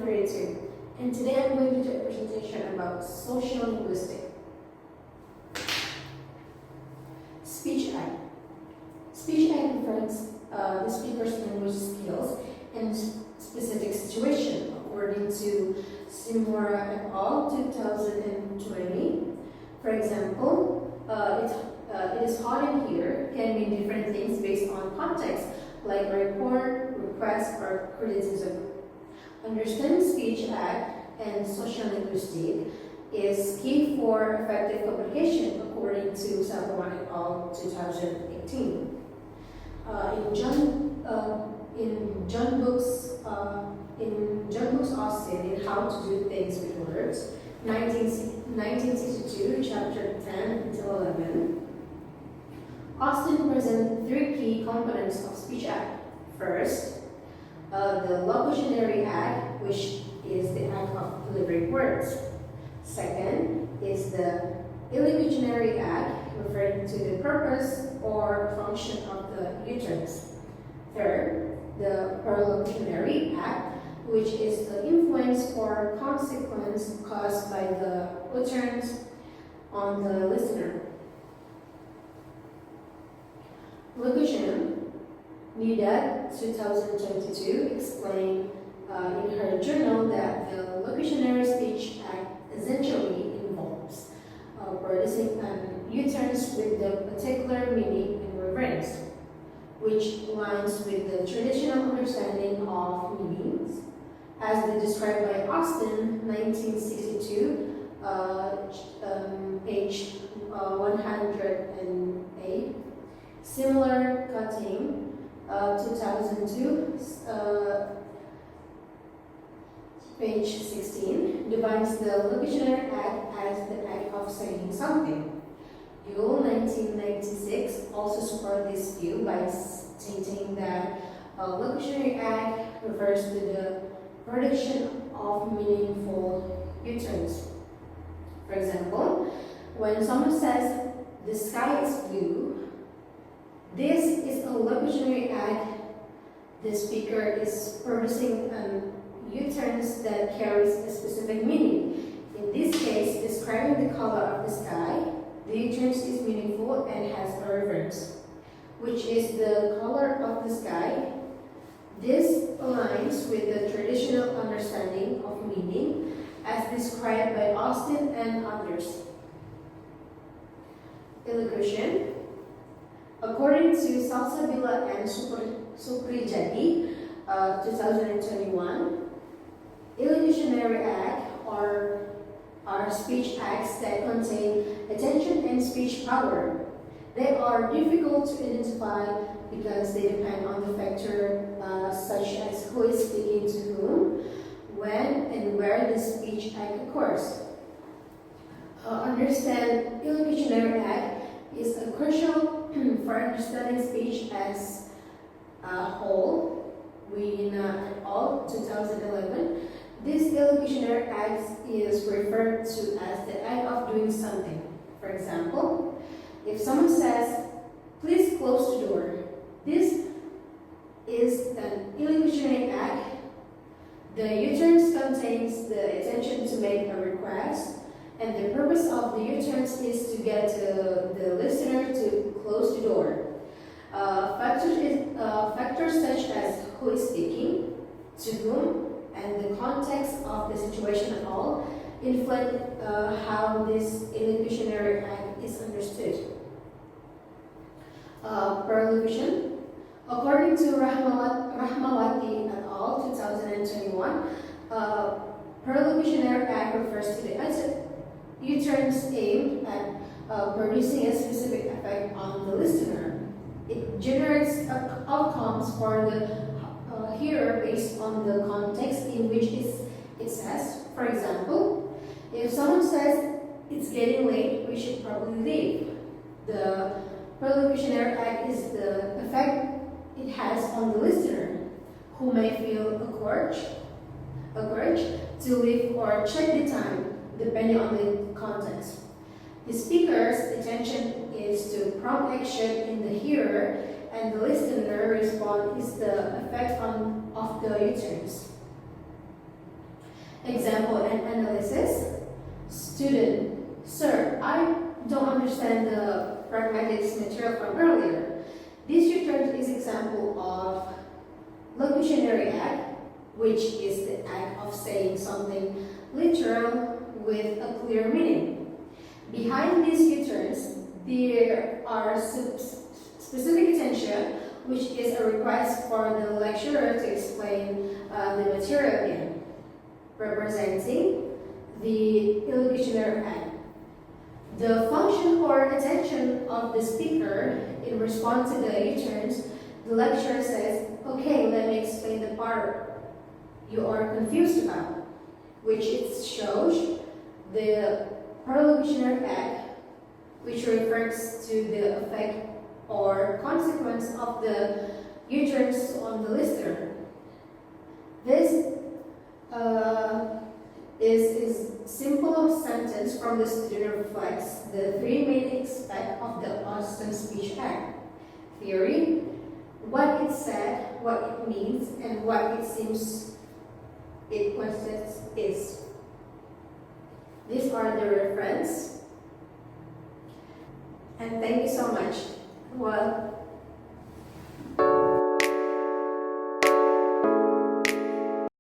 2022, and today I'm going to do a presentation about sociolinguistic. Speech act. Speech act refers the speaker's language skills in specific situation, according to Simora et al. 2020. For example, it is hot in here can mean different things based on context, like a report, request, or criticism. Understanding speech act and sociolinguistic is key for effective communication, according to Simora et al. 2018. In John Book's Austin in How to Do Things with Words, 1962, chapter 10 until 11. Austin presents three key components of speech act. First, the locutionary act, which is the act of delivering words. Second is the illocutionary act, referring to the purpose or function of the utterance. Third, the perlocutionary act, which is the influence or consequence caused by the utterance on the listener. Locution. Nida, 2022, explained in her journal that the locutionary speech act essentially involves producing an utterance with the particular meaning and reference, which aligns with the traditional understanding of meanings, as described by Austin, 1962, page 108. Similar cutting, 2002, page 16, defines the locutionary act as the act of saying something. Yule, 1996, also supports this view by stating that a locutionary act refers to the production of meaningful utterance. For example, when someone says, "The sky is blue," this is a locutionary act. The speaker is producing an utterance that carries a specific meaning. In this case, describing the color of the sky, the utterance is meaningful and has a reference, which is the color of the sky. This aligns with the traditional understanding of meaning as described by Austin and others. Illocution. According to Salsabila and Suprijadi, 2021, illocutionary acts are speech acts that contain attention and speech power. They are difficult to identify because they depend on the factor such as who is speaking to whom, when and where the speech act occurs. Understand illocutionary act is a crucial for understanding speech as a whole. Wiener et al. 2011. This illocutionary act is referred to as the act of doing something. For example, if someone says, "Please close the door," this is an illocutionary act. The utterance contains the intention to make a request, and the purpose of the utterance is to get the listener to close the door. Factors such as who is speaking, to whom, and the context of the situation at all influence how this illocutionary act is understood. Perlocution. According to Rahmawati et al. 2021, perlocutionary act refers to the utterance aimed at producing a specific effect on the listener. It generates outcomes for the hearer based on the context in which it says. For example, if someone says, "It's getting late, we should probably leave," the perlocutionary act is the effect it has on the listener, who may feel encouraged to leave or check the time, depending on the context. The speaker's attention is to prompt action in the hearer, and the listener response is the effect of the utterance. Example and analysis. Student, sir, I don't understand the pragmatics material from earlier. This return is example of locutionary act, which is the act of saying something literal with a clear meaning. Behind these returns, there are specific attention, which is a request for the lecturer to explain the material again, representing the illocutionary act. The function or attention of the speaker in response to the returns, the lecturer says, okay, let me explain the part you are confused about, which it shows the paralocutionary act, which refers to the effect or consequence of the returns on the listener. This is simple sentence from the student reflects the three main aspects of the Austin speech act: theory, what it said, what it means, and what it seems it consists is. These are the reference. And thank you so much. Well,